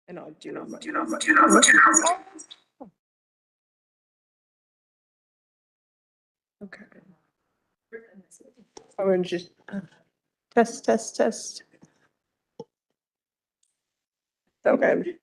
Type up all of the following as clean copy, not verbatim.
And I'll do my. Okay. I would just test. Okay.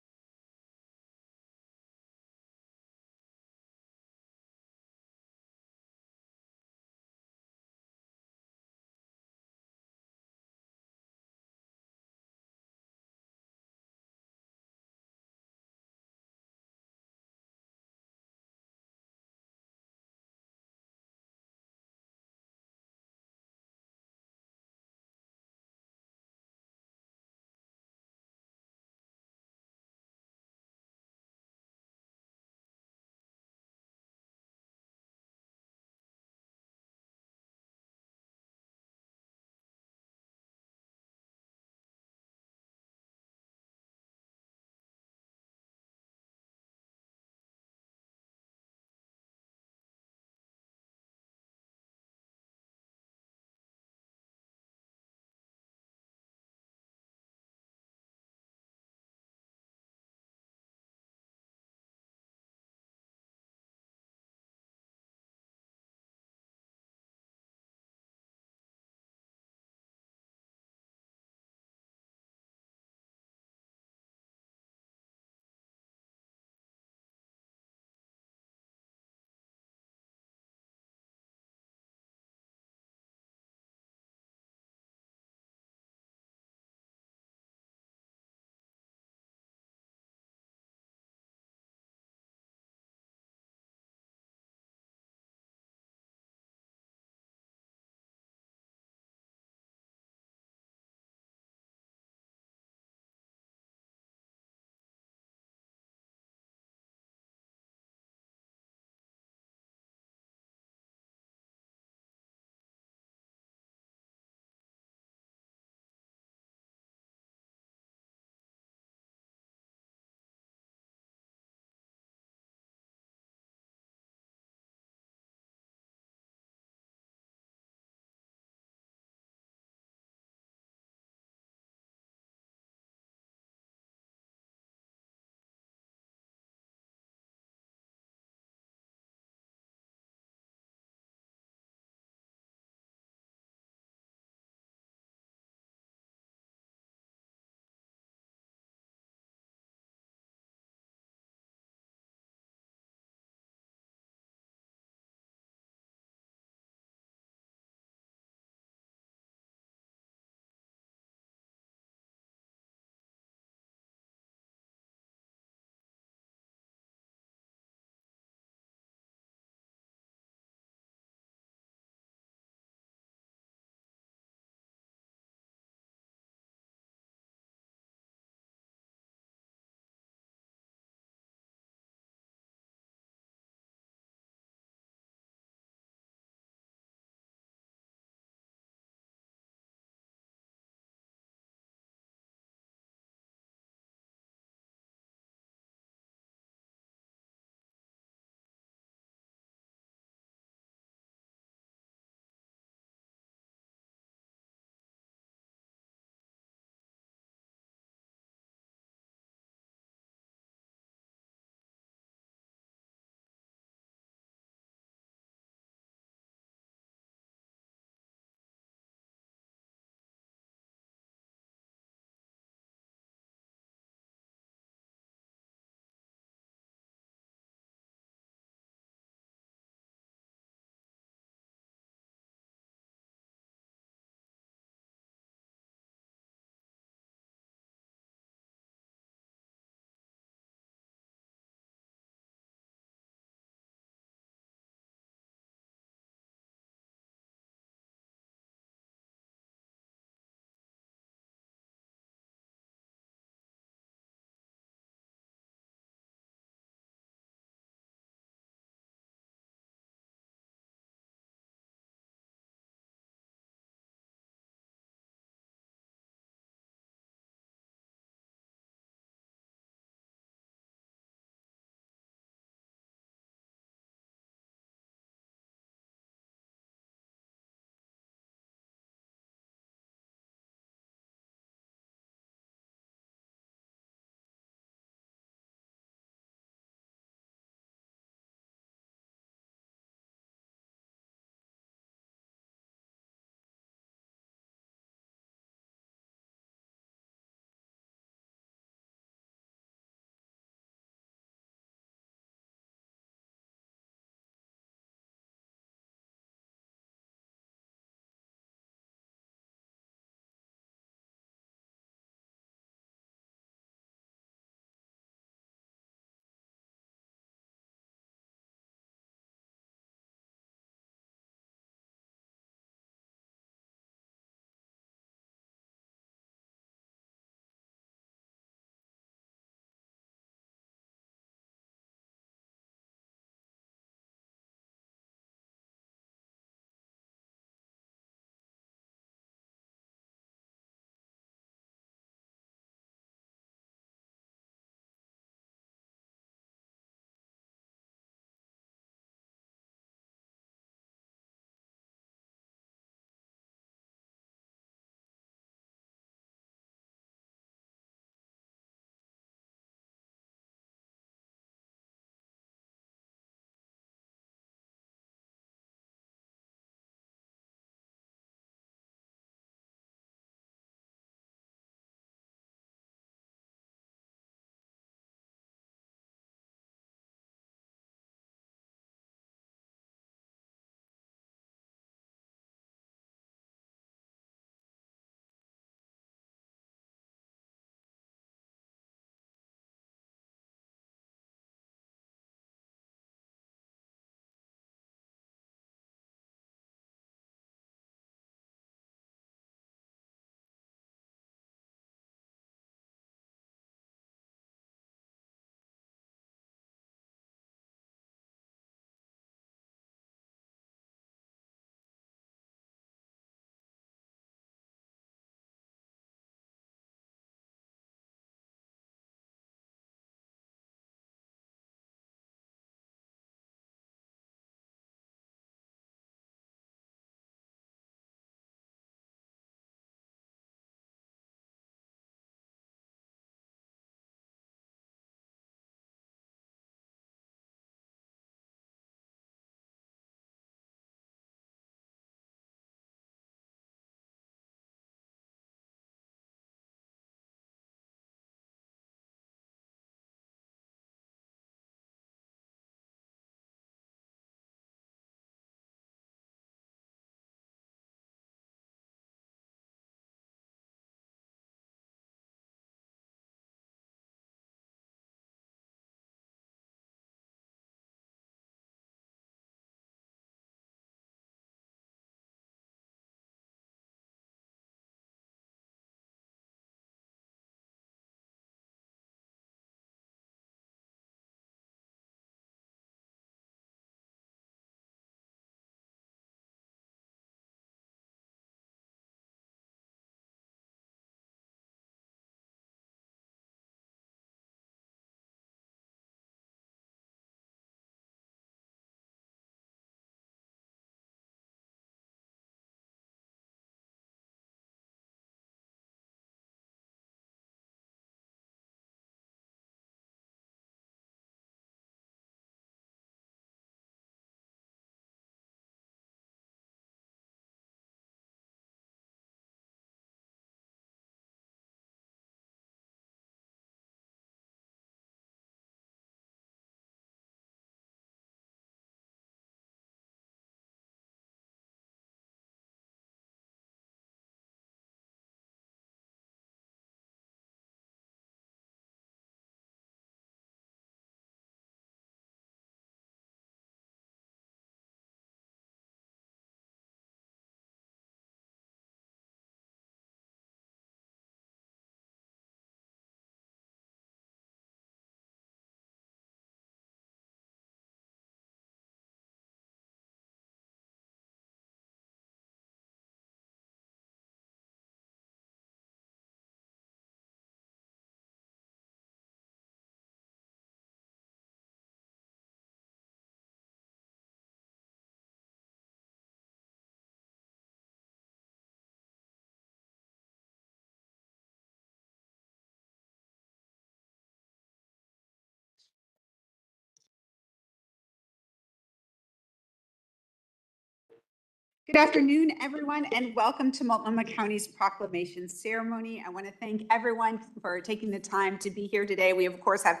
Good afternoon, everyone, and welcome to Multnomah County's Proclamation Ceremony. I want to thank everyone for taking the time to be here today. We, of course, have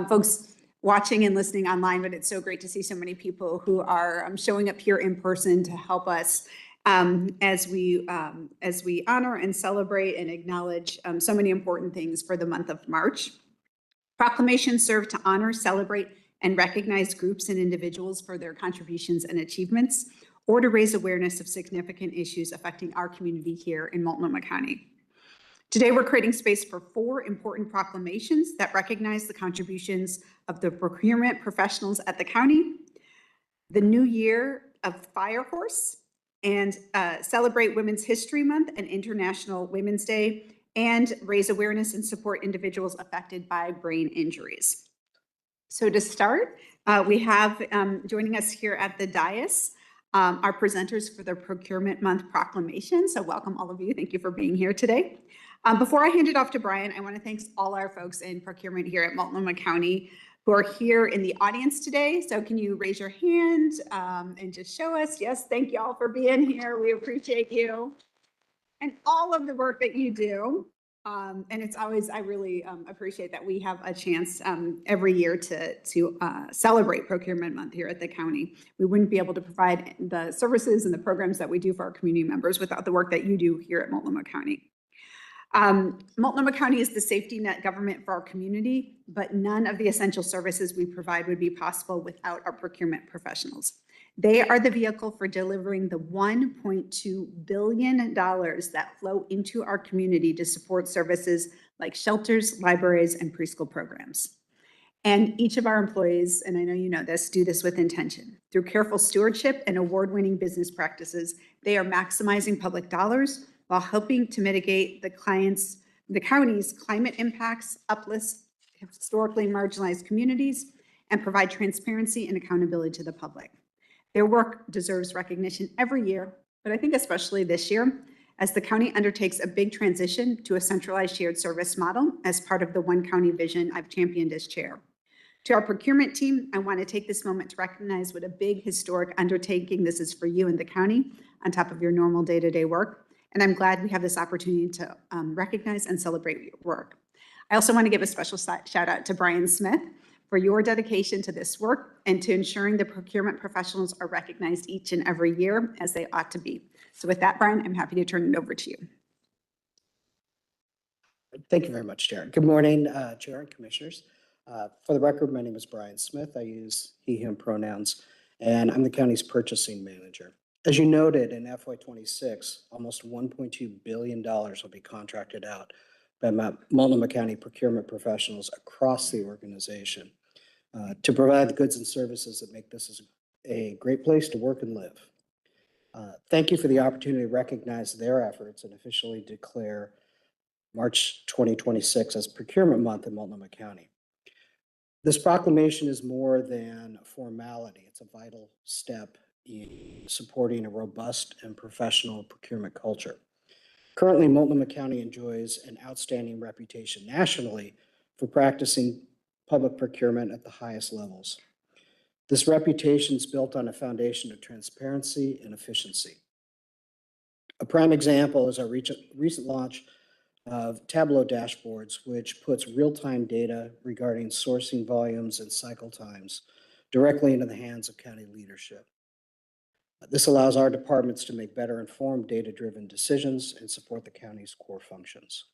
folks watching and listening online, but it's so great to see so many people who are showing up here in person to help us as we honor and celebrate and acknowledge so many important things for the month of March. Proclamations serve to honor, celebrate, and recognize groups and individuals for their contributions and achievements, or to raise awareness of significant issues affecting our community here in Multnomah County. Today, we're creating space for 4 important proclamations that recognize the contributions of the procurement professionals at the county, the New Year of Fire Horse, and celebrate Women's History Month and International Women's Day, and raise awareness and support individuals affected by brain injuries. So to start, we have joining us here at the dais our presenters for the Procurement Month Proclamation. So welcome all of you. Thank you for being here today. Before I hand it off to Brian, I want to thank all our folks in procurement here at Multnomah County who are here in the audience today. So can you raise your hand and just show us? Yes, thank you all for being here. We appreciate you and all of the work that you do. And it's always, I really appreciate that we have a chance every year to celebrate Procurement Month here at the county. We wouldn't be able to provide the services and the programs that we do for our community members without the work that you do here at Multnomah County. Multnomah County is the safety net government for our community, but none of the essential services we provide would be possible without our procurement professionals. They are the vehicle for delivering the $1.2 billion that flow into our community to support services like shelters, libraries, and preschool programs. And each of our employees, and I know you know this, do this with intention. Through careful stewardship and award-winning business practices, they are maximizing public dollars while helping to mitigate the county's climate impacts, uplift historically marginalized communities, and provide transparency and accountability to the public. Their work deserves recognition every year, but I think especially this year, as the county undertakes a big transition to a centralized shared service model as part of the One County vision I've championed as chair. To our procurement team, I want to take this moment to recognize what a big historic undertaking this is for you and the county on top of your normal day-to-day work. And I'm glad we have this opportunity to recognize and celebrate your work. I also want to give a special shout out to Brian Smith for your dedication to this work and to ensuring the procurement professionals are recognized each and every year as they ought to be. So with that, Brian, I'm happy to turn it over to you. Thank you very much, Chair. Good morning, Chair and Commissioners. For the record, my name is Brian Smith. I use he, him pronouns, and I'm the county's purchasing manager. As you noted, in FY26, almost $1.2 billion will be contracted out by Multnomah County procurement professionals across the organization to provide the goods and services that make this a great place to work and live. Thank you for the opportunity to recognize their efforts and officially declare March 2026 as Procurement Month in Multnomah County. This proclamation is more than a formality. It's a vital step in supporting a robust and professional procurement culture. Currently, Multnomah County enjoys an outstanding reputation nationally for practicing public procurement at the highest levels. This reputation is built on a foundation of transparency and efficiency. A prime example is our recent launch of Tableau dashboards, which puts real-time data regarding sourcing volumes and cycle times directly into the hands of county leadership. This allows our departments to make better informed data-driven decisions and support the county's core functions.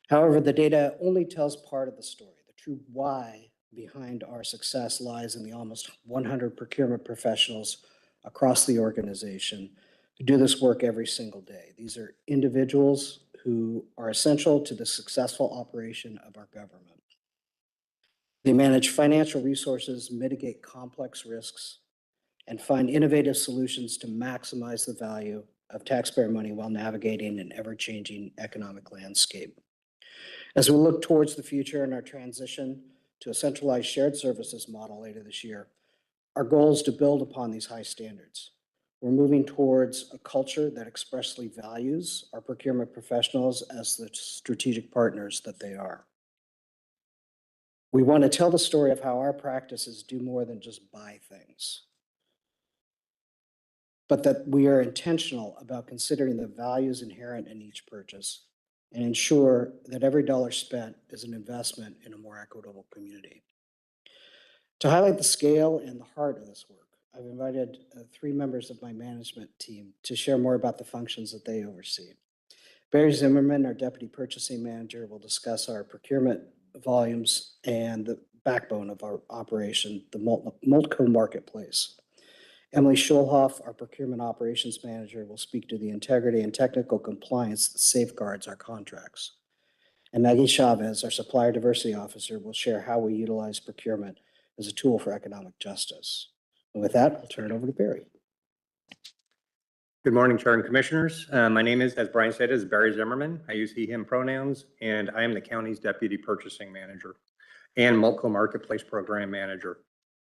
However, the data only tells part of the story. The true why behind our success lies in the almost 100 procurement professionals across the organization who do this work every single day. These are individuals who are essential to the successful operation of our government. They manage financial resources, mitigate complex risks, and find innovative solutions to maximize the value of taxpayer money while navigating an ever-changing economic landscape. As we look towards the future and our transition to a centralized shared services model later this year, our goal is to build upon these high standards. We're moving towards a culture that expressly values our procurement professionals as the strategic partners that they are. We want to tell the story of how our practices do more than just buy things. but that we are intentional about considering the values inherent in each purchase and ensure that every dollar spent is an investment in a more equitable community. To highlight the scale and the heart of this work, I've invited 3 members of my management team to share more about the functions that they oversee. Barry Zimmerman, our Deputy Purchasing Manager, will discuss our procurement volumes and the backbone of our operation, the Multco Marketplace. Emily Schulhoff, our Procurement Operations Manager, will speak to the integrity and technical compliance that safeguards our contracts. And Maggie Chavez, our Supplier Diversity Officer, will share how we utilize procurement as a tool for economic justice. And with that, I'll turn it over to Barry. Good morning, Chair and Commissioners. My name is, as Brian said, is Barry Zimmerman. I use he, him pronouns, and I am the county's Deputy Purchasing Manager and Multco Marketplace Program Manager.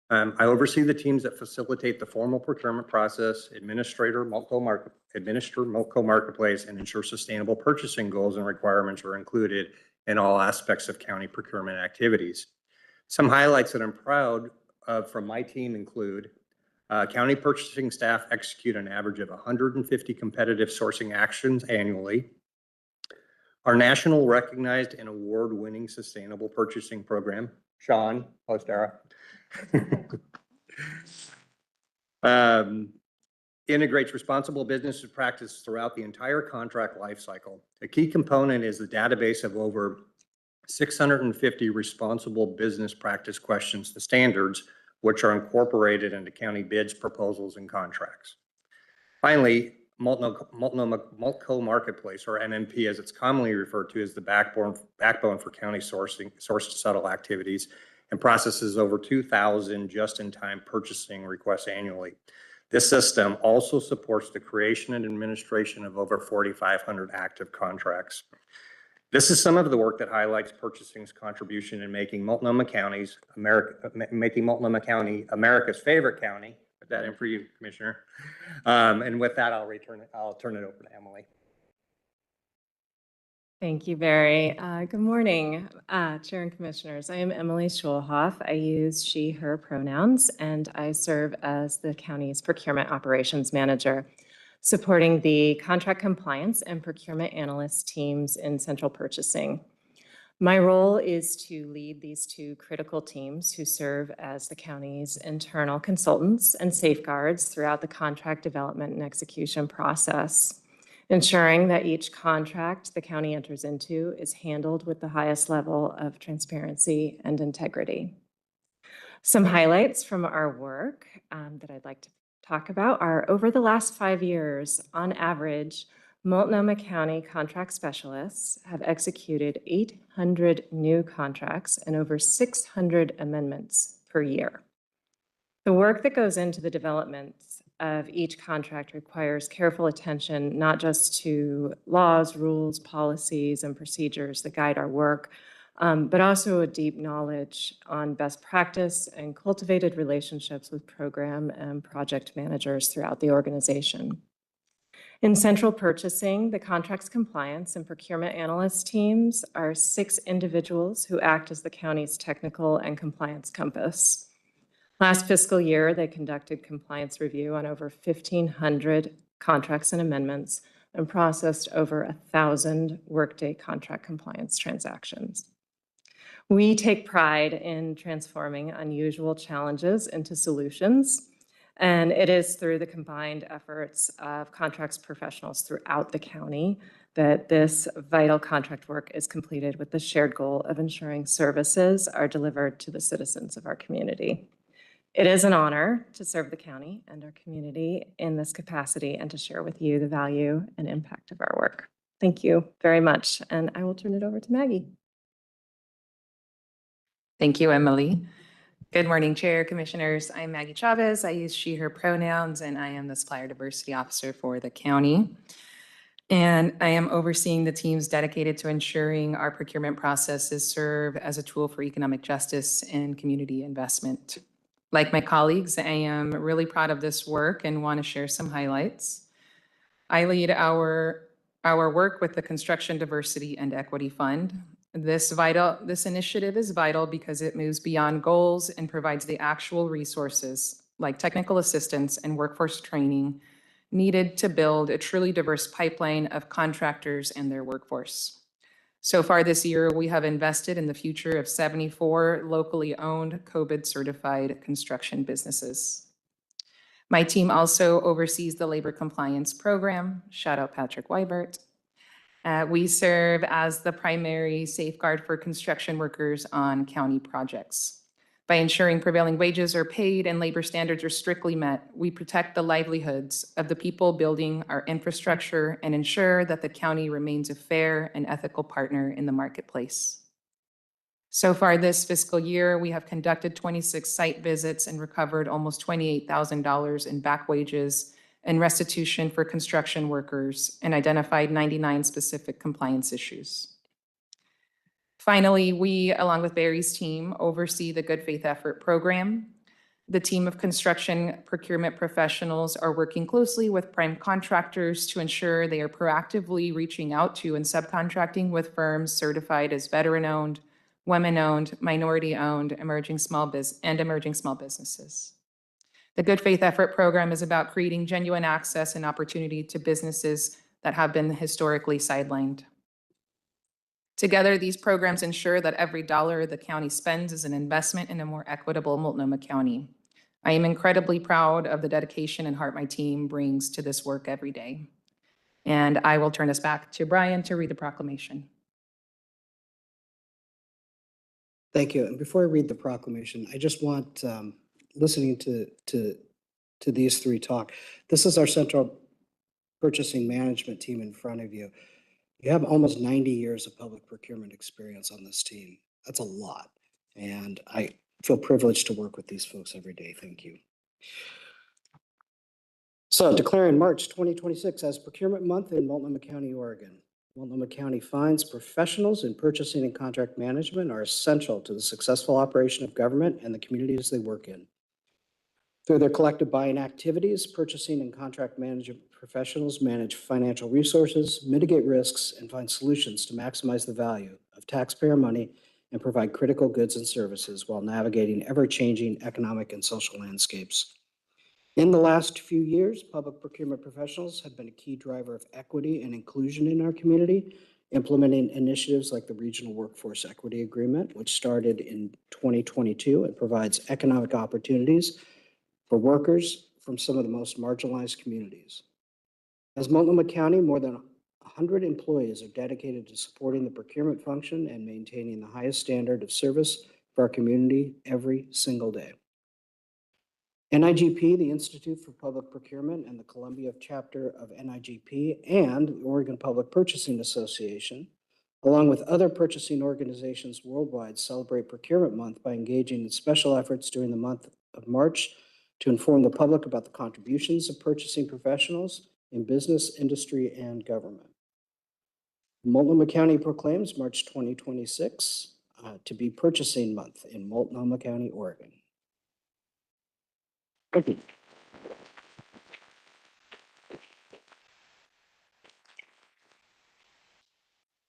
I oversee the teams that facilitate the formal procurement process, administer Multco Marketplace, and ensure sustainable purchasing goals and requirements are included in all aspects of county procurement activities. Some highlights that I'm proud of from my team include county purchasing staff execute an average of 150 competitive sourcing actions annually. Our national recognized and award-winning sustainable purchasing program, Sean Ostera, integrates responsible business practice throughout the entire contract lifecycle. A key component is the database of over 650 responsible business practice questions, the standards, which are incorporated into county bids, proposals, and contracts. Finally, Multco Marketplace, or MMP, as it's commonly referred to, is the backbone for county source to settle activities and processes over 2,000 just-in-time purchasing requests annually. This system also supports the creation and administration of over 4,500 active contracts. This is some of the work that highlights purchasing's contribution in making Multnomah County America's favorite county. Put that in for you, Commissioner. And with that, I'll turn it over to Emily. Thank you, Barry. Good morning, Chair and Commissioners. I am Emily Schulhoff. I use she, her pronouns, and I serve as the county's Procurement Operations Manager, supporting the contract compliance and procurement analyst teams in central purchasing. My role is to lead these 2 critical teams who serve as the county's internal consultants and safeguards throughout the contract development and execution process, ensuring that each contract the county enters into is handled with the highest level of transparency and integrity. Some highlights from our work that I'd like to talk about are over the last 5 years, on average, Multnomah County contract specialists have executed 800 new contracts and over 600 amendments per year. The work that goes into the development of each contract requires careful attention, not just to laws, rules, policies, and procedures that guide our work, but also a deep knowledge on best practice and cultivated relationships with program and project managers throughout the organization. In central purchasing, the contracts compliance and procurement analyst teams are 6 individuals who act as the county's technical and compliance compass. Last fiscal year, they conducted compliance review on over 1,500 contracts and amendments and processed over 1,000 workday contract compliance transactions. We take pride in transforming unusual challenges into solutions, and it is through the combined efforts of contracts professionals throughout the county that this vital contract work is completed with the shared goal of ensuring services are delivered to the citizens of our community. It is an honor to serve the county and our community in this capacity and to share with you the value and impact of our work. Thank you very much, and I will turn it over to Maggie. Thank you, Emily. Good morning, Chair, Commissioners. I'm Maggie Chavez. I use she, her pronouns, and I am the Supplier Diversity Officer for the county. And I am overseeing the teams dedicated to ensuring our procurement processes serve as a tool for economic justice and community investment. Like my colleagues, I am really proud of this work and want to share some highlights. I lead our work with the Construction Diversity and Equity Fund. This initiative is vital because it moves beyond goals and provides the actual resources like technical assistance and workforce training needed to build a truly diverse pipeline of contractors and their workforce. So far this year, we have invested in the future of 74 locally owned COVID-certified construction businesses. My team also oversees the labor compliance program. Shout out Patrick Weibert. We serve as the primary safeguard for construction workers on county projects. By ensuring prevailing wages are paid and labor standards are strictly met, we protect the livelihoods of the people building our infrastructure and ensure that the county remains a fair and ethical partner in the marketplace. So far this fiscal year, we have conducted 26 site visits and recovered almost $28,000 in back wages and restitution for construction workers and identified 99 specific compliance issues. Finally, we, along with Barry's team, oversee the Good Faith Effort program. The team of construction procurement professionals are working closely with prime contractors to ensure they are proactively reaching out to and subcontracting with firms certified as veteran-owned, women-owned, minority-owned, emerging small businesses. The Good Faith Effort program is about creating genuine access and opportunity to businesses that have been historically sidelined. Together, these programs ensure that every dollar the county spends is an investment in a more equitable Multnomah County. I am incredibly proud of the dedication and heart my team brings to this work every day. And I will turn this back to Brian to read the proclamation. Thank you. And before I read the proclamation, I just want, listening to these three talk, this is our central purchasing management team in front of you. You have almost 90 years of public procurement experience on this team. That's a lot. And I feel privileged to work with these folks every day. Thank you. So declaring March 2026 as Procurement Month in Multnomah County, Oregon. Multnomah County finds professionals in purchasing and contract management are essential to the successful operation of government and the communities they work in. Through their collective buying activities, purchasing and contract management professionals manage financial resources, mitigate risks, and find solutions to maximize the value of taxpayer money and provide critical goods and services while navigating ever-changing economic and social landscapes. In the last few years, public procurement professionals have been a key driver of equity and inclusion in our community, implementing initiatives like the Regional Workforce Equity Agreement, which started in 2022 and provides economic opportunities for workers from some of the most marginalized communities. As Multnomah County, more than 100 employees are dedicated to supporting the procurement function and maintaining the highest standard of service for our community every single day. NIGP, the Institute for Public Procurement, and the Columbia chapter of NIGP and the Oregon Public Purchasing Association, along with other purchasing organizations worldwide, celebrate Procurement Month by engaging in special efforts during the month of March to inform the public about the contributions of purchasing professionals in business, industry, and government. Multnomah County proclaims March 2026 to be Purchasing Month in Multnomah County, Oregon. Thank you.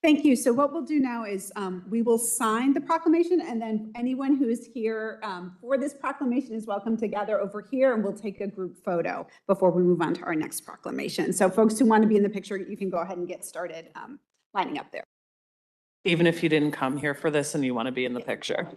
Thank you. So what we'll do now is we will sign the proclamation, and then anyone who is here for this proclamation is welcome to gather over here, and we'll take a group photo before we move on to our next proclamation. So folks who want to be in the picture, you can go ahead and get started lining up there. Even if you didn't come here for this and you want to be in the picture.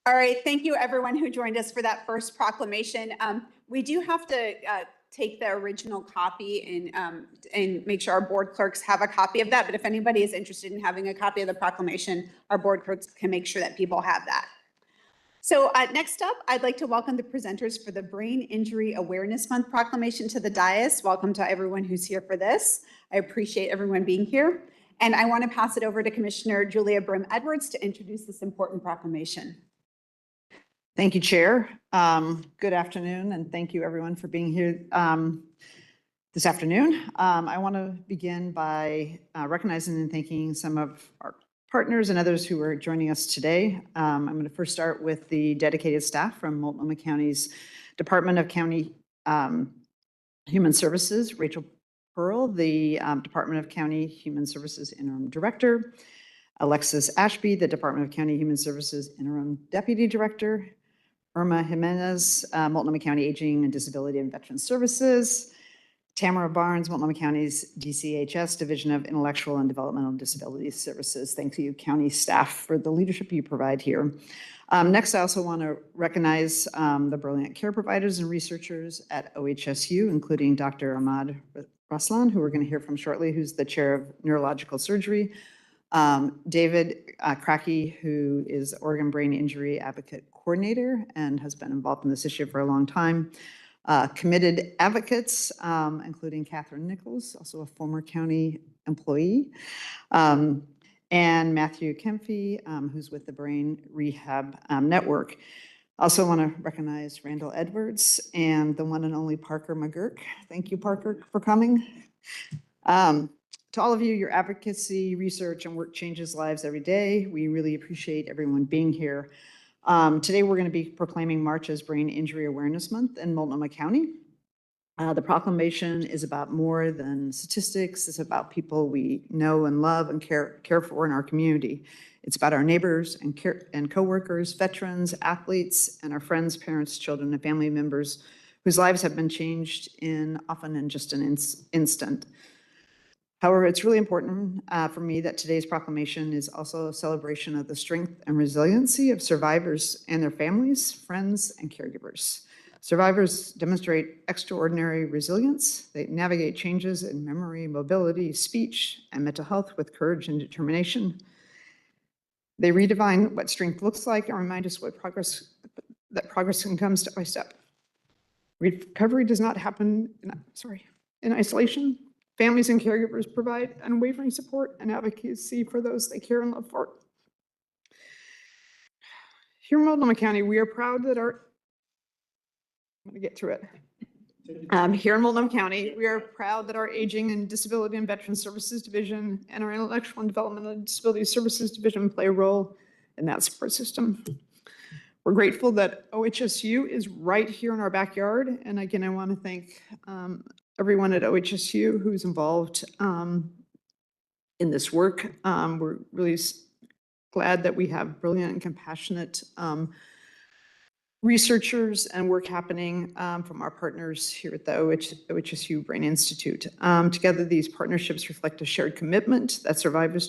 All right, thank you everyone who joined us for that first proclamation. We do have to take the original copy and make sure our board clerks have a copy of that. But if anybody is interested in having a copy of the proclamation, our board clerks can make sure that people have that. So next up, I'd like to welcome the presenters for the Brain Injury Awareness Month proclamation to the dais. Welcome to everyone who's here for this. I appreciate everyone being here. And I want to pass it over to Commissioner Julia Brim-Edwards to introduce this important proclamation. Thank you, Chair. Good afternoon, and thank you everyone for being here this afternoon. I want to begin by recognizing and thanking some of our partners and others who are joining us today. I'm going to first start with the dedicated staff from Multnomah County's Department of County Human Services, Rachel Pearl, the Department of County Human Services Interim Director, Alexis Ashby, the Department of County Human Services Interim Deputy Director, Irma Jimenez, Multnomah County Aging and Disability and Veteran Services, Tamara Barnes, Multnomah County's DCHS, Division of Intellectual and Developmental Disability Services. Thank you, county staff, for the leadership you provide here. Next, I also want to recognize the brilliant care providers and researchers at OHSU, including Dr. Ahmad Raslan, who we're going to hear from shortly, who's the chair of neurological surgery, David Cracky, who is Oregon Brain Injury Advocate Coordinator and has been involved in this issue for a long time. Committed advocates, including Catherine Nichols, also a former county employee, and Matthew Kempfey, who's with the Brain Rehab Network. Also want to recognize Randall Edwards and the one and only Parker McGurk. Thank you, Parker, for coming. To all of you, your advocacy, research, and work changes lives every day. We really appreciate everyone being here. Today, we're going to be proclaiming March as Brain Injury Awareness Month in Multnomah County. The proclamation is about more than statistics. It's about people we know and love and care for in our community. It's about our neighbors and coworkers, veterans, athletes, and our friends, parents, children, and family members whose lives have been changed often in just an instant. However, it's really important for me that today's proclamation is also a celebration of the strength and resiliency of survivors and their families, friends, and caregivers. Survivors demonstrate extraordinary resilience. They navigate changes in memory, mobility, speech, and mental health with courage and determination. They redefine what strength looks like and remind us that progress can come step by step. Recovery does not happen in isolation. Families and caregivers provide unwavering support and advocacy for those they care and love for. Here in Multnomah County, we are proud that I'm going to get through it. Here in Multnomah County, we are proud that our Aging and Disability and Veteran Services Division and our Intellectual and Developmental Disability Services Division play a role in that support system. We're grateful that OHSU is right here in our backyard. And again, I want to thank everyone at OHSU who's involved in this work. We're really glad that we have brilliant and compassionate researchers and work happening from our partners here at the OHSU Brain Institute. Together, these partnerships reflect a shared commitment that survivors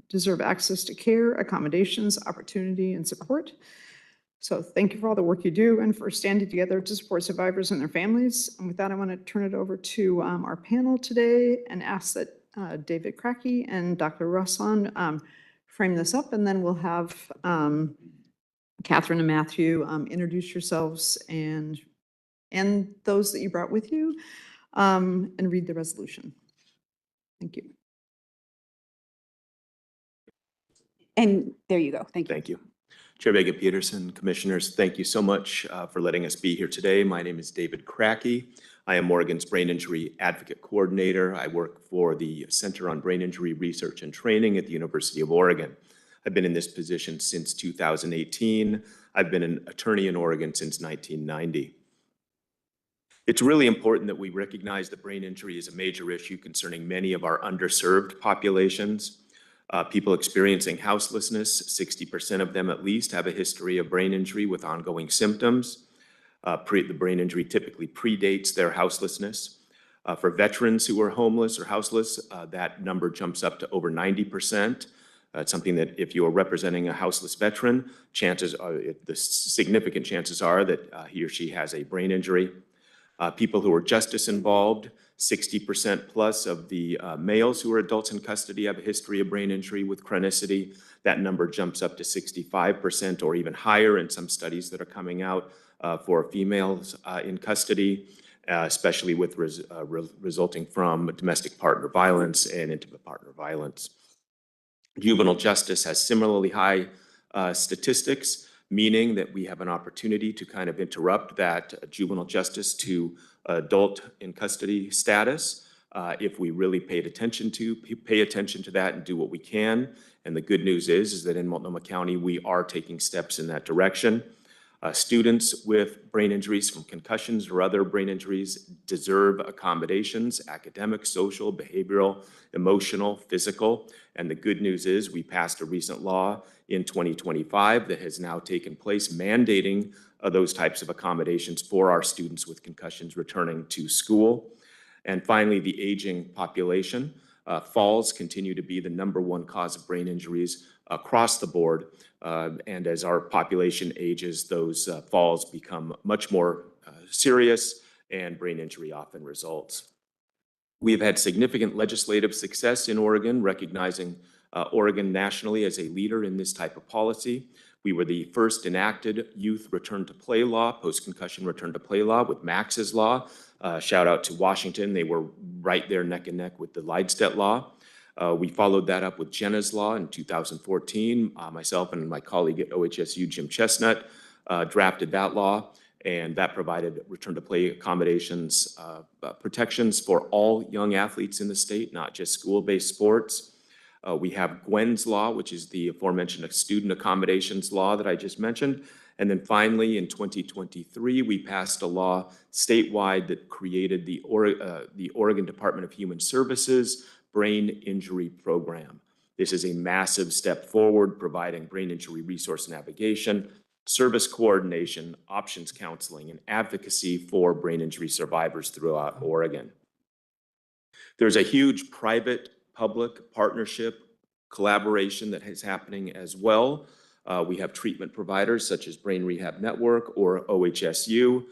deserve access to care, accommodations, opportunity, and support. So thank you for all the work you do and for standing together to support survivors and their families. And with that, I want to turn it over to our panel today and ask that David Cracky and Dr. Ruslan frame this up, and then we'll have Catherine and Matthew introduce yourselves and those that you brought with you and read the resolution. Thank you. And there you go. Thank you. Thank you. Chair Megan Peterson, commissioners, thank you so much for letting us be here today. My name is David Cracky. I am Oregon's Brain Injury Advocate Coordinator. I work for the Center on Brain Injury Research and Training at the University of Oregon. I've been in this position since 2018. I've been an attorney in Oregon since 1990. It's really important that we recognize that brain injury is a major issue concerning many of our underserved populations. People experiencing houselessness, 60% of them at least have a history of brain injury with ongoing symptoms. The brain injury typically predates their houselessness. For veterans who are homeless or houseless, that number jumps up to over 90%. It's something that if you are representing a houseless veteran, the significant chances are that he or she has a brain injury. People who are justice involved, 60% plus of the males who are adults in custody have a history of brain injury with chronicity. That number jumps up to 65% or even higher in some studies that are coming out for females in custody, especially with resulting from domestic partner violence and intimate partner violence. Juvenile justice has similarly high statistics, meaning that we have an opportunity to kind of interrupt that juvenile justice to adult in custody status if we really pay attention to that and do what we can. And the good news is that in Multnomah County, we are taking steps in that direction. Students with brain injuries from concussions or other brain injuries deserve accommodations, academic, social, behavioral, emotional, physical. And the good news is we passed a recent law in 2025 that has now taken place mandating those types of accommodations for our students with concussions returning to school. And finally, the aging population. Falls continue to be the #1 cause of brain injuries across the board. And as our population ages, those falls become much more serious and brain injury often results. We've had significant legislative success in Oregon, recognizing Oregon nationally as a leader in this type of policy. We were the first enacted youth return to play law, post-concussion return to play law with Max's law. Shout out to Washington. They were right there neck and neck with the Leidstedt law. We followed that up with Jenna's law in 2014. Myself and my colleague at OHSU, Jim Chestnut, drafted that law, and that provided return to play accommodations, protections for all young athletes in the state, not just school-based sports. We have Gwen's law, which is the aforementioned student accommodations law that I just mentioned. And then finally, in 2023, we passed a law statewide that created the Oregon Department of Human Services Brain Injury Program. This is a massive step forward, providing brain injury resource navigation, service coordination, options counseling, and advocacy for brain injury survivors throughout Oregon. There's a huge private-public partnership collaboration that is happening as well. We have treatment providers such as Brain Rehab Network or OHSU.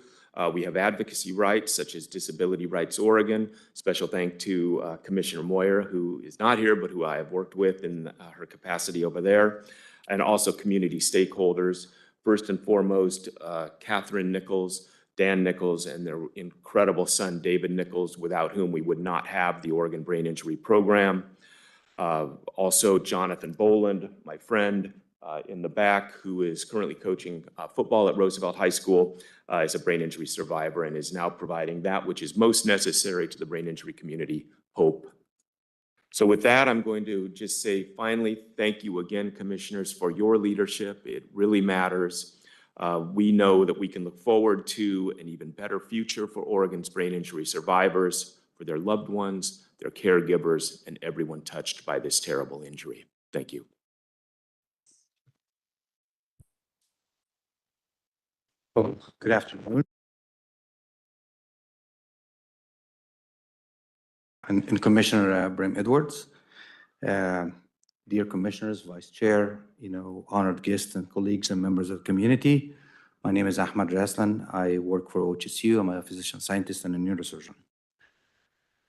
We have advocacy rights such as Disability Rights Oregon. Special thanks to Commissioner Moyer, who is not here, but who I have worked with in her capacity over there. And also community stakeholders. First and foremost, Catherine Nichols, Dan Nichols, and their incredible son, David Nichols, without whom we would not have the Oregon Brain Injury Program. Also, Jonathan Boland, my friend in the back, who is currently coaching football at Roosevelt High School, is a brain injury survivor and is now providing that which is most necessary to the brain injury community, hope. So with that, I'm going to just say finally, thank you again, commissioners, for your leadership. It really matters. We know that we can look forward to an even better future for Oregon's brain injury survivors, for their loved ones, their caregivers, and everyone touched by this terrible injury. Thank you. Well, good afternoon. And Commissioner Brim Edwards, dear commissioners, vice chair, honored guests and colleagues and members of the community. My name is Ahmad Raslan. I work for OHSU. I'm a physician scientist and a neurosurgeon.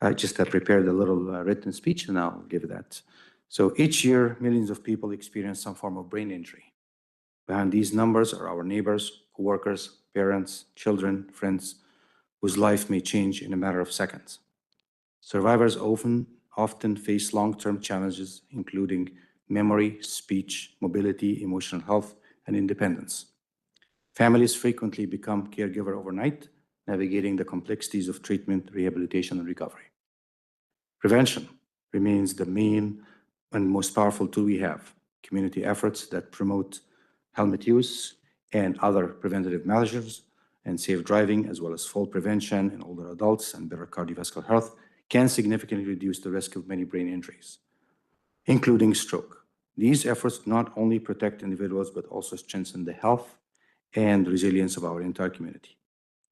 I just have prepared a little written speech and I'll give that. So each year, millions of people experience some form of brain injury. Behind these numbers are our neighbors, coworkers, parents, children, friends, whose life may change in a matter of seconds. Survivors often face long-term challenges, including memory, speech, mobility, emotional health, and independence. Families frequently become caregiver overnight, navigating the complexities of treatment, rehabilitation, and recovery. Prevention remains the main and most powerful tool we have. Community efforts that promote helmet use and other preventative measures and safe driving, as well as fall prevention in older adults and better cardiovascular health, can significantly reduce the risk of many brain injuries, including stroke. These efforts not only protect individuals, but also strengthen the health and resilience of our entire community.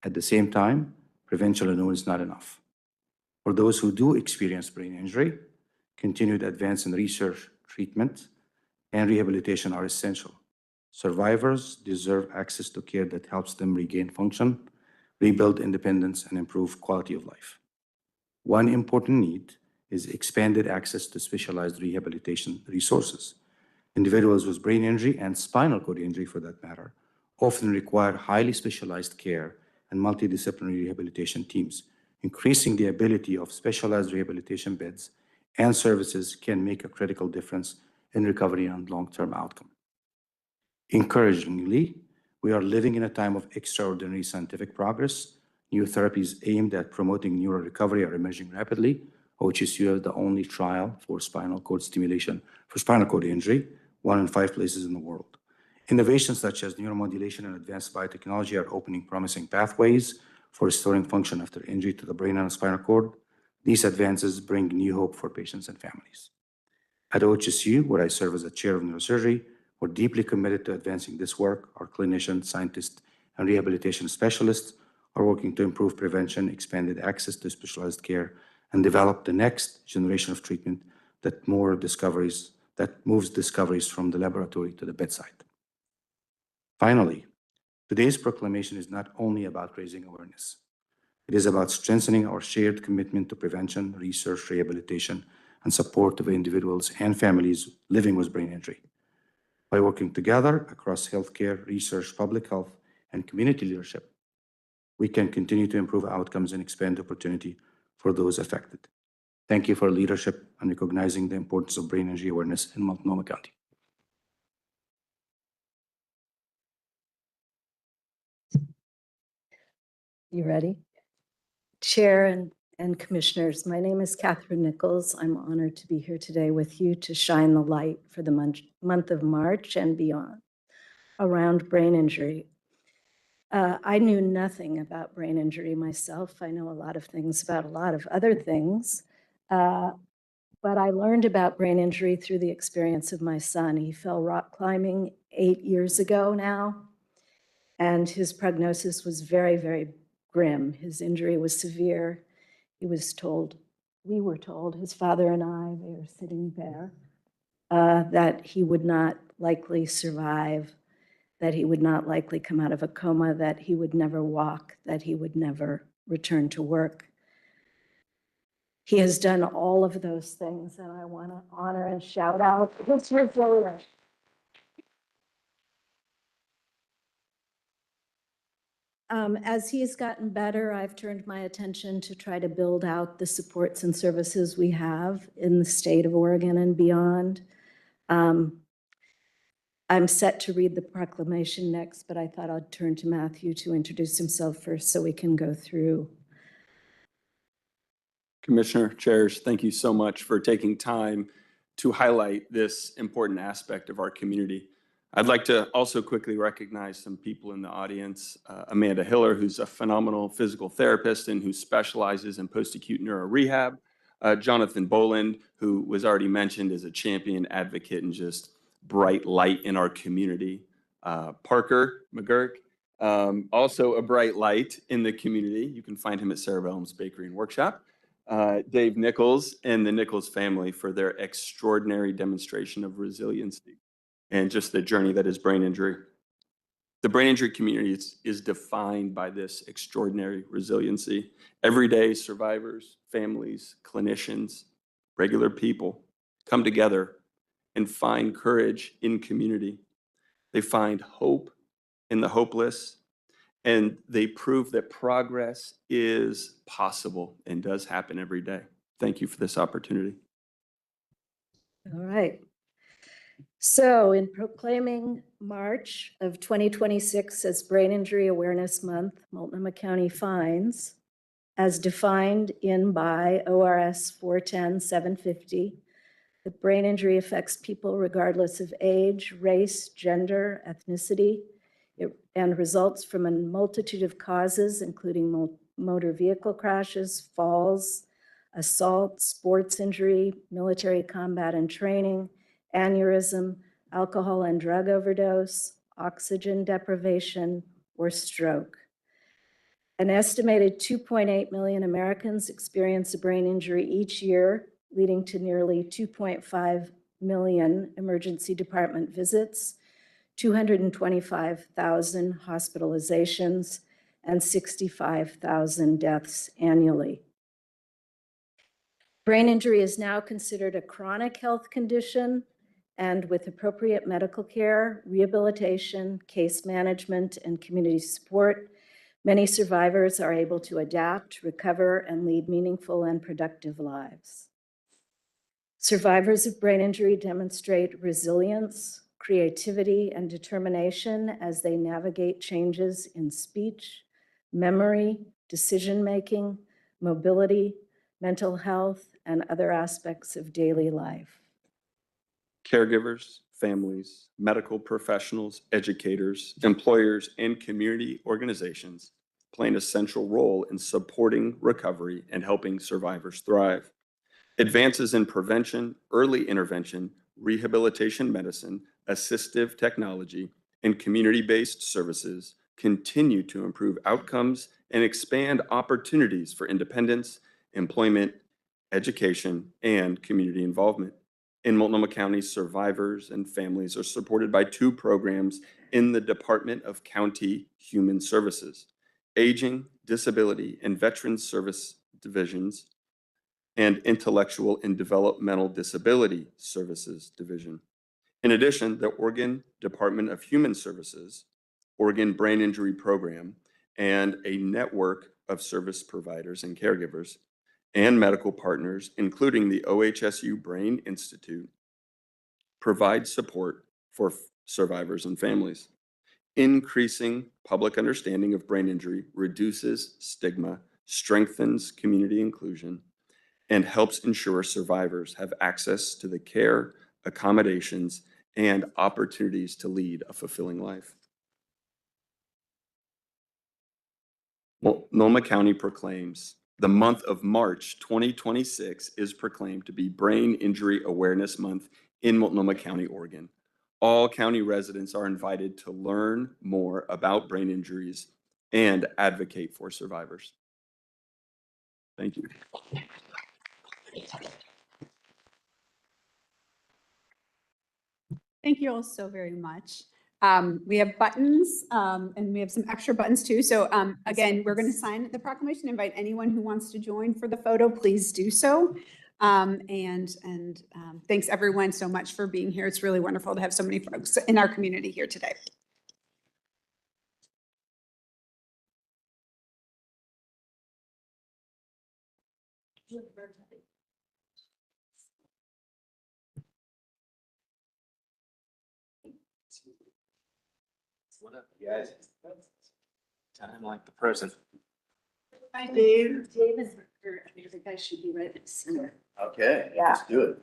At the same time, prevention alone is not enough. For those who do experience brain injury, continued advance in research, treatment, and rehabilitation are essential. Survivors deserve access to care that helps them regain function, rebuild independence, and improve quality of life. One important need is expanded access to specialized rehabilitation resources. Individuals with brain injury and spinal cord injury, for that matter, often require highly specialized care and multidisciplinary rehabilitation teams. Increasing the ability of specialized rehabilitation beds and services can make a critical difference in recovery and long-term outcome. Encouragingly, we are living in a time of extraordinary scientific progress. New therapies aimed at promoting neural recovery are emerging rapidly. OHSU is the only trial for spinal cord stimulation for spinal cord injury, 1 in 5 places in the world. Innovations such as neuromodulation and advanced biotechnology are opening promising pathways for restoring function after injury to the brain and spinal cord. These advances bring new hope for patients and families. At OHSU, where I serve as the chair of neurosurgery, we're deeply committed to advancing this work. Our clinicians, scientists, and rehabilitation specialists are working to improve prevention, expanded access to specialized care, and develop the next generation of treatment that moves discoveries from the laboratory to the bedside. Finally, today's proclamation is not only about raising awareness. It is about strengthening our shared commitment to prevention, research, rehabilitation, and support of individuals and families living with brain injury. By working together across healthcare, research, public health, and community leadership, we can continue to improve outcomes and expand opportunity for those affected. Thank you for leadership and recognizing the importance of brain injury awareness in Multnomah County. You ready? Chair and commissioners, my name is Catherine Nichols. I'm honored to be here today with you to shine the light for the month of March and beyond around brain injury. I knew nothing about brain injury myself. I know a lot of things about a lot of other things, but I learned about brain injury through the experience of my son. He fell rock climbing 8 years ago now, and his prognosis was very, very grim. His injury was severe. We were told, his father and I, they were sitting there, that he would not likely survive, that he would not likely come out of a coma, that he would never walk, that he would never return to work. He has done all of those things, and I want to honor and shout out his resilience. As he's gotten better, I've turned my attention to try to build out the supports and services we have in the state of Oregon and beyond. I'm set to read the proclamation next, but I thought I'd turn to Matthew to introduce himself first so we can go through. Commissioner, chairs, thank you so much for taking time to highlight this important aspect of our community. I'd like to also quickly recognize some people in the audience. Amanda Hiller, who's a phenomenal physical therapist and who specializes in post-acute neuro rehab. Jonathan Boland, who was already mentioned as a champion advocate and just bright light in our community. Parker McGurk, also a bright light in the community. You can find him at Cerebellum's Bakery and Workshop. Dave Nichols and the Nichols family for their extraordinary demonstration of resiliency and just the journey that is brain injury. The brain injury community is defined by this extraordinary resiliency. Everyday survivors, families, clinicians, regular people come together and find courage in community. They find hope in the hopeless, and they prove that progress is possible and does happen every day. Thank you for this opportunity. All right. So in proclaiming March of 2026 as Brain Injury Awareness Month, Multnomah County finds, as defined in by ORS 410-750, that brain injury affects people regardless of age, race, gender, ethnicity, and results from a multitude of causes, including motor vehicle crashes, falls, assault, sports injury, military combat and training, aneurysm, alcohol and drug overdose, oxygen deprivation, or stroke. An estimated 2.8 million Americans experience a brain injury each year, leading to nearly 2.5 million emergency department visits, 225,000 hospitalizations, and 65,000 deaths annually. Brain injury is now considered a chronic health condition, and with appropriate medical care, rehabilitation, case management, and community support, many survivors are able to adapt, recover, and lead meaningful and productive lives. Survivors of brain injury demonstrate resilience, creativity, and determination as they navigate changes in speech, memory, decision-making, mobility, mental health, and other aspects of daily life. Caregivers, families, medical professionals, educators, employers, and community organizations play an essential role in supporting recovery and helping survivors thrive. Advances in prevention, early intervention, rehabilitation medicine, assistive technology, and community-based services continue to improve outcomes and expand opportunities for independence, employment, education, and community involvement. In Multnomah County, survivors and families are supported by 2 programs in the Department of County Human Services: Aging, Disability, and Veterans Service Divisions, and Intellectual and Developmental Disability Services Division. In addition, the Oregon Department of Human Services, Oregon Brain Injury Program, and a network of service providers and caregivers and medical partners, including the OHSU Brain Institute, provide support for survivors and families. Increasing public understanding of brain injury reduces stigma, strengthens community inclusion, and helps ensure survivors have access to the care, accommodations, and opportunities to lead a fulfilling life. Multnomah County proclaims the month of March 2026 is proclaimed to be Brain Injury Awareness Month in Multnomah County, Oregon. All county residents are invited to learn more about brain injuries and advocate for survivors. Thank you. Thank you all so very much. We have buttons and we have some extra buttons too. So again, we're going to sign the proclamation. Invite anyone who wants to join for the photo, please do so. Thanks everyone so much for being here. It's really wonderful to have so many folks in our community here today. What up, you guys? Time like the present. Hi, Dave. Dave is, I think I should be right at the center. Okay, Yeah. let's do it.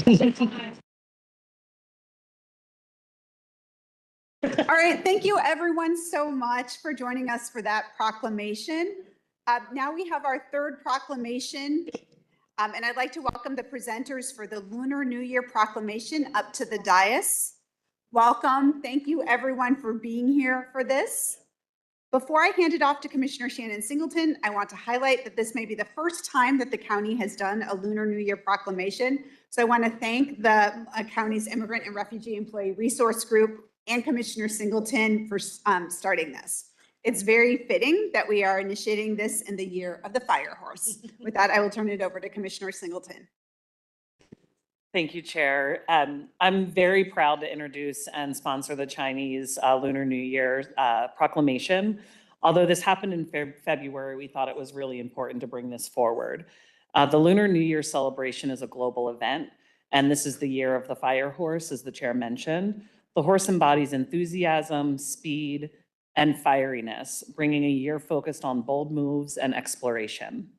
All right, thank you everyone so much for joining us for that proclamation. Now we have our third proclamation, and I'd like to welcome the presenters for the Lunar New Year proclamation up to the dais. Welcome. Thank you everyone for being here for this. Before I hand it off to Commissioner Shannon Singleton, I want to highlight that this may be the first time that the county has done a Lunar New Year proclamation. So I want to thank the county's Immigrant and Refugee Employee Resource Group and Commissioner Singleton for starting this. It's very fitting that we are initiating this in the year of the fire horse. With that, I will turn it over to Commissioner Singleton. Thank you, Chair. I'm very proud to introduce and sponsor the Chinese Lunar New Year proclamation. Although this happened in February, we thought it was really important to bring this forward. The Lunar New Year celebration is a global event, and this is the year of the fire horse, as the Chair mentioned. The horse embodies enthusiasm, speed, and fieriness, bringing a year focused on bold moves and exploration.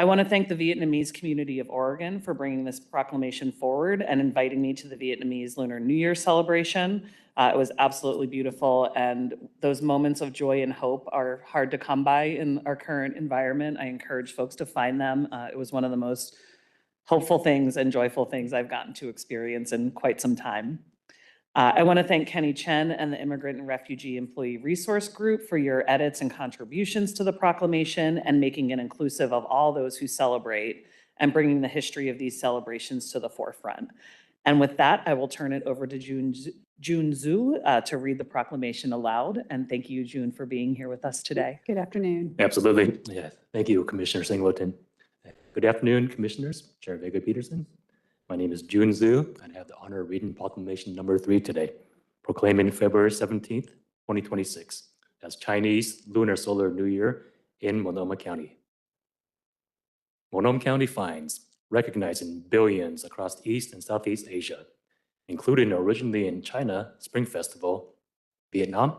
I want to thank the Vietnamese community of Oregon for bringing this proclamation forward and inviting me to the Vietnamese Lunar New Year celebration. It was absolutely beautiful, and those moments of joy and hope are hard to come by in our current environment. I encourage folks to find them. It was one of the most hopeful things and joyful things I've gotten to experience in quite some time. I want to thank Kenny Chen and the Immigrant and Refugee Employee Resource Group for your edits and contributions to the proclamation and making it inclusive of all those who celebrate and bringing the history of these celebrations to the forefront. And with that, I will turn it over to June Zhu to read the proclamation aloud. And thank you, June, for being here with us today. Good afternoon. Absolutely. Yeah. Thank you, Commissioner Singleton. Good afternoon, Commissioners. Chair Vega-Peterson. My name is June Zhu, and I have the honor of reading Proclamation number 3 today, proclaiming February 17th, 2026, as Chinese Lunar Solar New Year in Monoma County. Monoma County finds recognizing billions across East and Southeast Asia, including originally in China Spring Festival, Vietnam,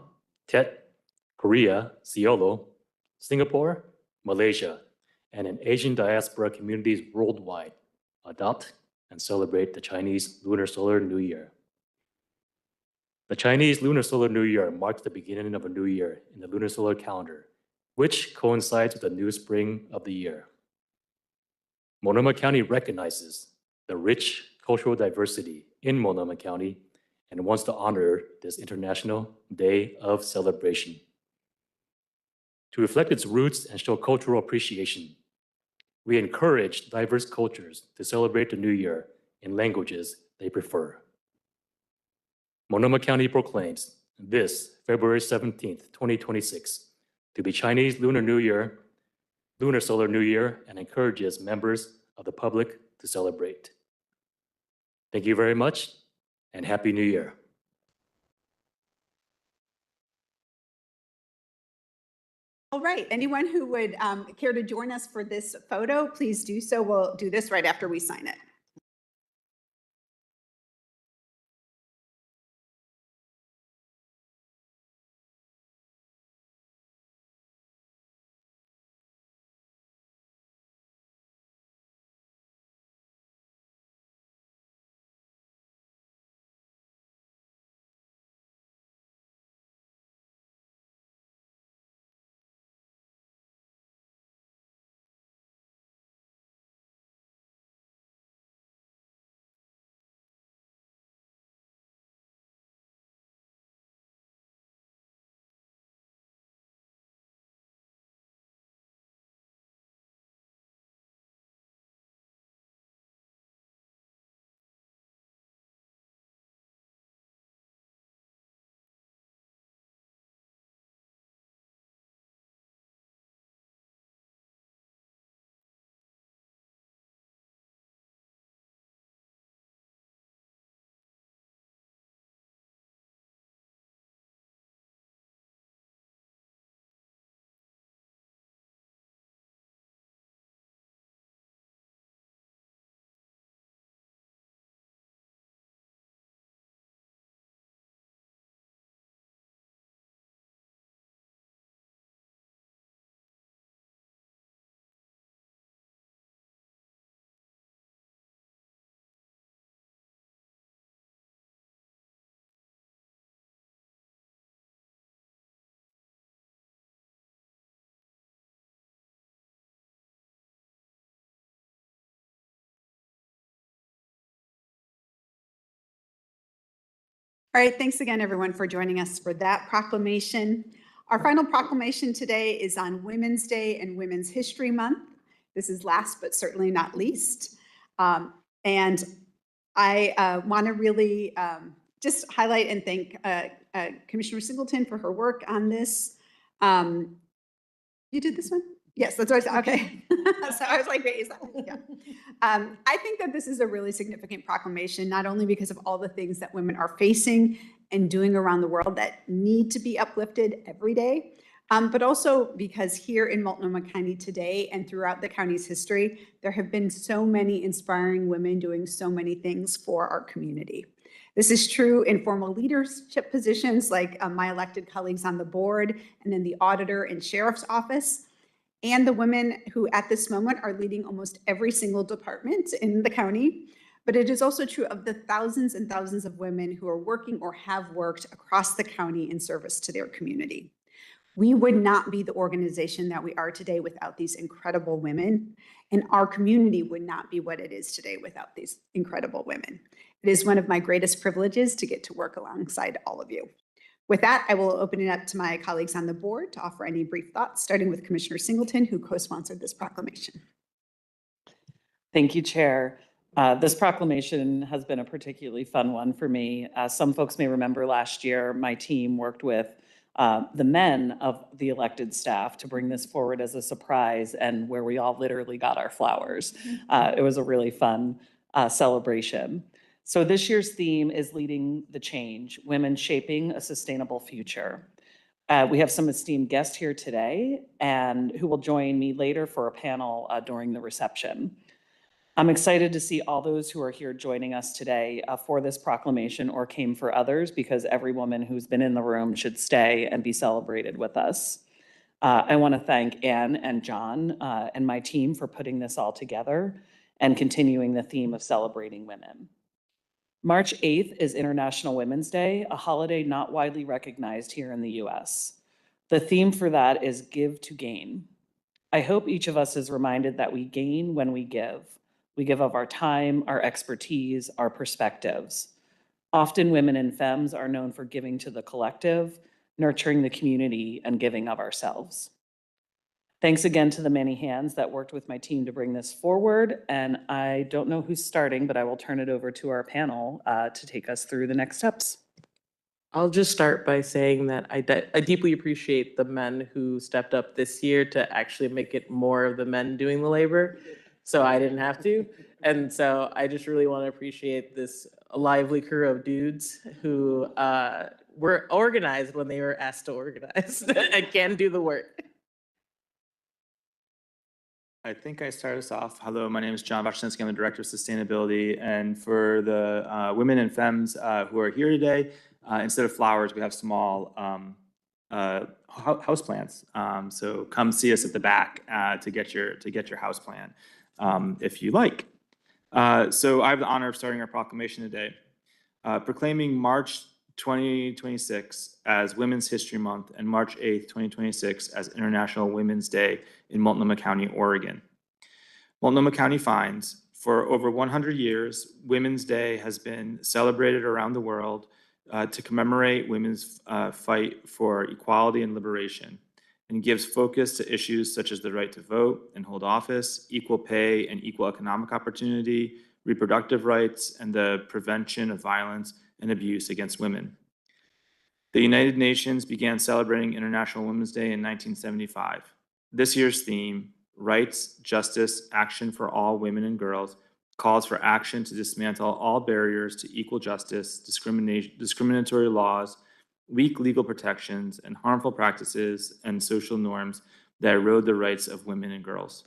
Tet, Korea, Ciolo, Singapore, Malaysia, and in Asian diaspora communities worldwide adopt and celebrate the Chinese Lunar Solar New Year. The Chinese Lunar Solar New Year marks the beginning of a new year in the lunar solar calendar, which coincides with the new spring of the year. Monoma County recognizes the rich cultural diversity in Monoma County and wants to honor this International Day of Celebration. To reflect its roots and show cultural appreciation, we encourage diverse cultures to celebrate the new year in languages they prefer. Monoma County proclaims this February 17th, 2026, to be Chinese Lunar New Year, Lunar Solar New Year, and encourages members of the public to celebrate. Thank you very much, and Happy New Year. All right, anyone who would care to join us for this photo, please do so. We'll do this right after we sign it. All right, thanks again, everyone, for joining us for that proclamation. Our final proclamation today is on Women's Day and Women's History Month. This is last but certainly not least. And I want to really just highlight and thank Commissioner Singleton for her work on this. You did this one? Yes, that's what I said. Okay. So I was like, wait, is that? Yeah. I think that this is a really significant proclamation, not only because of all the things that women are facing and doing around the world that need to be uplifted every day, but also because here in Multnomah County today and throughout the county's history, there have been so many inspiring women doing so many things for our community. This is true in formal leadership positions like my elected colleagues on the board and in the auditor and sheriff's office, and the women who at this moment are leading almost every single department in the county. But it is also true of the thousands and thousands of women who are working or have worked across the county in service to their community. We would not be the organization that we are today without these incredible women, and our community would not be what it is today without these incredible women. It is one of my greatest privileges to get to work alongside all of you. With that, I will open it up to my colleagues on the board to offer any brief thoughts, starting with Commissioner Singleton, who co-sponsored this proclamation. Thank you, Chair. This proclamation has been a particularly fun one for me. Some folks may remember last year, my team worked with the men of the elected staff to bring this forward as a surprise and where we all literally got our flowers. It was a really fun celebration. So this year's theme is Leading the Change, Women Shaping a Sustainable Future. We have some esteemed guests here today and who will join me later for a panel during the reception. I'm excited to see all those who are here joining us today for this proclamation or came for others, because every woman who's been in the room should stay and be celebrated with us. I want to thank Anne and John and my team for putting this all together and continuing the theme of celebrating women. March 8th is International Women's Day, a holiday not widely recognized here in the US. The theme for that is Give to Gain. I hope each of us is reminded that we gain when we give. We give of our time, our expertise, our perspectives. Often women and femmes are known for giving to the collective, nurturing the community, and giving of ourselves. Thanks again to the many hands that worked with my team to bring this forward. And I don't know who's starting, but I will turn it over to our panel to take us through the next steps. I'll just start by saying that I deeply appreciate the men who stepped up this year to actually make it more of the men doing the labor, so I didn't have to. And so I just really want to appreciate this lively crew of dudes who were organized when they were asked to organize and can do the work. I think I start us off. Hello, my name is John Bachczynski. I'm the Director of Sustainability. And for the women and femmes who are here today, instead of flowers, we have small house plants. So come see us at the back to get your house plant if you like. So I have the honor of starting our proclamation today, proclaiming March 2026 as Women's History Month and March 8th, 2026 as International Women's Day in Multnomah County, Oregon. Multnomah County finds, for over 100 years, Women's Day has been celebrated around the world to commemorate women's fight for equality and liberation, and gives focus to issues such as the right to vote and hold office, equal pay and equal economic opportunity, reproductive rights, and the prevention of violence and abuse against women. The United Nations began celebrating International Women's Day in 1975. This year's theme, Rights, Justice, Action for All Women and Girls, calls for action to dismantle all barriers to equal justice, discriminatory laws, weak legal protections, and harmful practices and social norms that erode the rights of women and girls.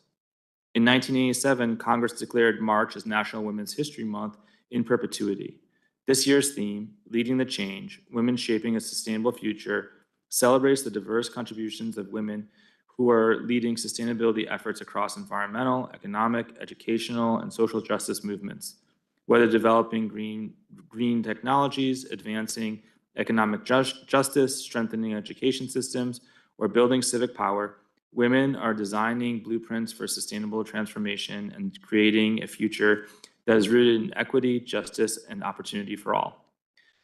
In 1987, Congress declared March as National Women's History Month in perpetuity. This year's theme, Leading the Change, Women Shaping a Sustainable Future, celebrates the diverse contributions of women who are leading sustainability efforts across environmental, economic, educational, and social justice movements. Whether developing green technologies, advancing economic justice, strengthening education systems, or building civic power, women are designing blueprints for sustainable transformation and creating a future that is rooted in equity, justice, and opportunity for all.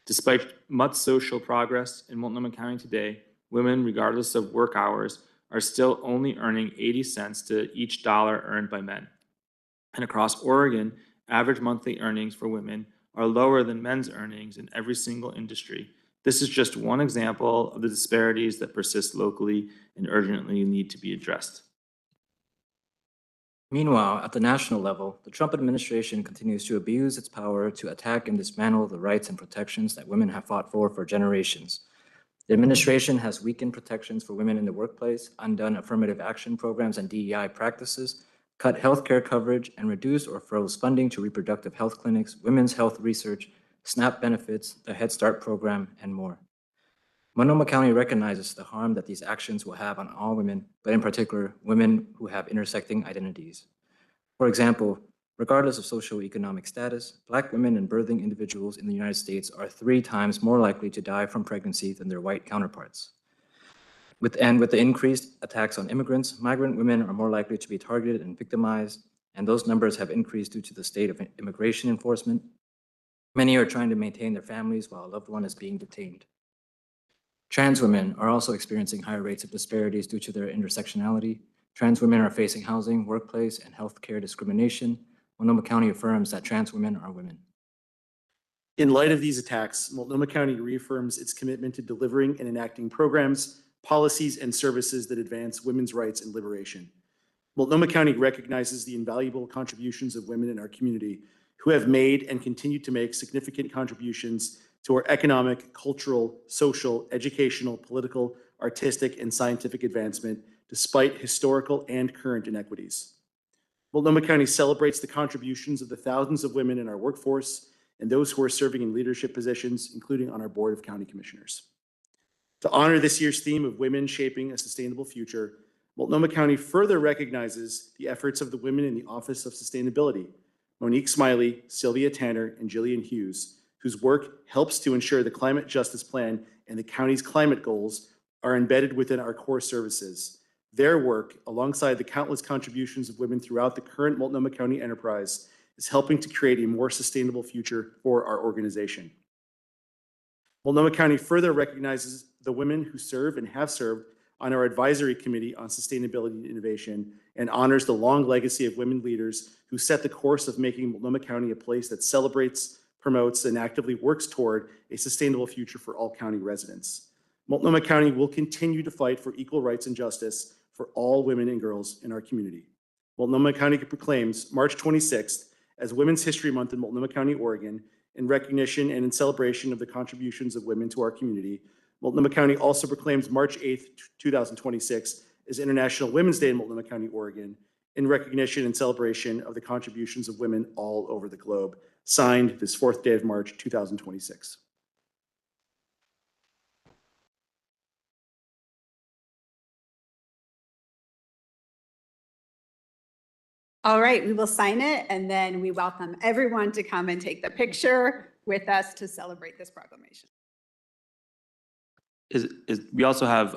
Despite much social progress in Multnomah County today, women, regardless of work hours, are still only earning 80 cents to each dollar earned by men. And across Oregon, average monthly earnings for women are lower than men's earnings in every single industry. This is just one example of the disparities that persist locally and urgently need to be addressed. Meanwhile, at the national level, the Trump administration continues to abuse its power to attack and dismantle the rights and protections that women have fought for generations. The administration has weakened protections for women in the workplace, undone affirmative action programs and DEI practices, cut healthcare coverage, and reduced or froze funding to reproductive health clinics, women's health research, SNAP benefits, the Head Start program, and more. Multnomah County recognizes the harm that these actions will have on all women, but in particular, women who have intersecting identities. For example, regardless of socioeconomic status, Black women and birthing individuals in the United States are 3 times more likely to die from pregnancy than their white counterparts. With the increased attacks on immigrants, migrant women are more likely to be targeted and victimized, and those numbers have increased due to the state of immigration enforcement. Many are trying to maintain their families while a loved one is being detained. Trans women are also experiencing higher rates of disparities due to their intersectionality. Trans women are facing housing, workplace, and healthcare discrimination. Multnomah County affirms that trans women are women. In light of these attacks, Multnomah County reaffirms its commitment to delivering and enacting programs, policies, and services that advance women's rights and liberation. Multnomah County recognizes the invaluable contributions of women in our community who have made and continue to make significant contributions to our economic, cultural, social, educational, political, artistic, and scientific advancement despite historical and current inequities. Multnomah County celebrates the contributions of the thousands of women in our workforce and those who are serving in leadership positions, including on our Board of County Commissioners. To honor this year's theme of women shaping a sustainable future, Multnomah County further recognizes the efforts of the women in the Office of Sustainability, Monique Smiley, Sylvia Tanner, and Jillian Hughes, whose work helps to ensure the Climate Justice Plan and the county's climate goals are embedded within our core services. Their work, alongside the countless contributions of women throughout the current Multnomah County enterprise, is helping to create a more sustainable future for our organization. Multnomah County further recognizes the women who serve and have served on our advisory committee on sustainability and innovation and honors the long legacy of women leaders who set the course of making Multnomah County a place that celebrates, promotes, and actively works toward a sustainable future for all county residents. Multnomah County will continue to fight for equal rights and justice for all women and girls in our community. Multnomah County proclaims March 26th as Women's History Month in Multnomah County, Oregon, in recognition and in celebration of the contributions of women to our community. Multnomah County also proclaims March 8th, 2026 as International Women's Day in Multnomah County, Oregon, in recognition and celebration of the contributions of women all over the globe. Signed this 4th day of March, 2026. All right, we will sign it, and then we welcome everyone to come and take the picture with us to celebrate this proclamation. We also have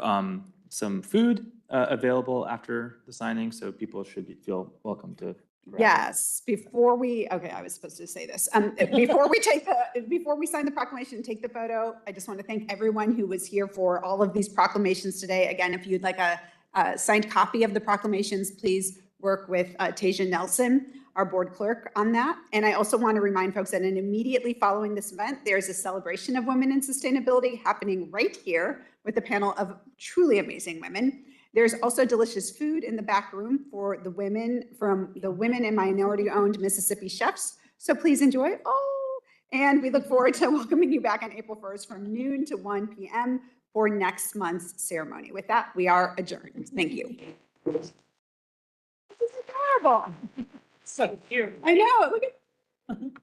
some food available after the signing, so people should feel welcome to grab. Yes, before we, okay, I was supposed to say this. Before we sign the proclamation and take the photo, I just want to thank everyone who was here for all of these proclamations today. Again, if you'd like a signed copy of the proclamations, please work with Tasia Nelson, our board clerk, on that. And I also want to remind folks that immediately following this event, there's a celebration of women in sustainability happening right here with a panel of truly amazing women. There's also delicious food in the back room for the women from the Women and Minority-Owned Mississippi Chefs. So please enjoy. And we look forward to welcoming you back on April 1st from noon to 1 p.m. for next month's ceremony. With that, we are adjourned. Thank you. This is adorable. So cute. I know. Look at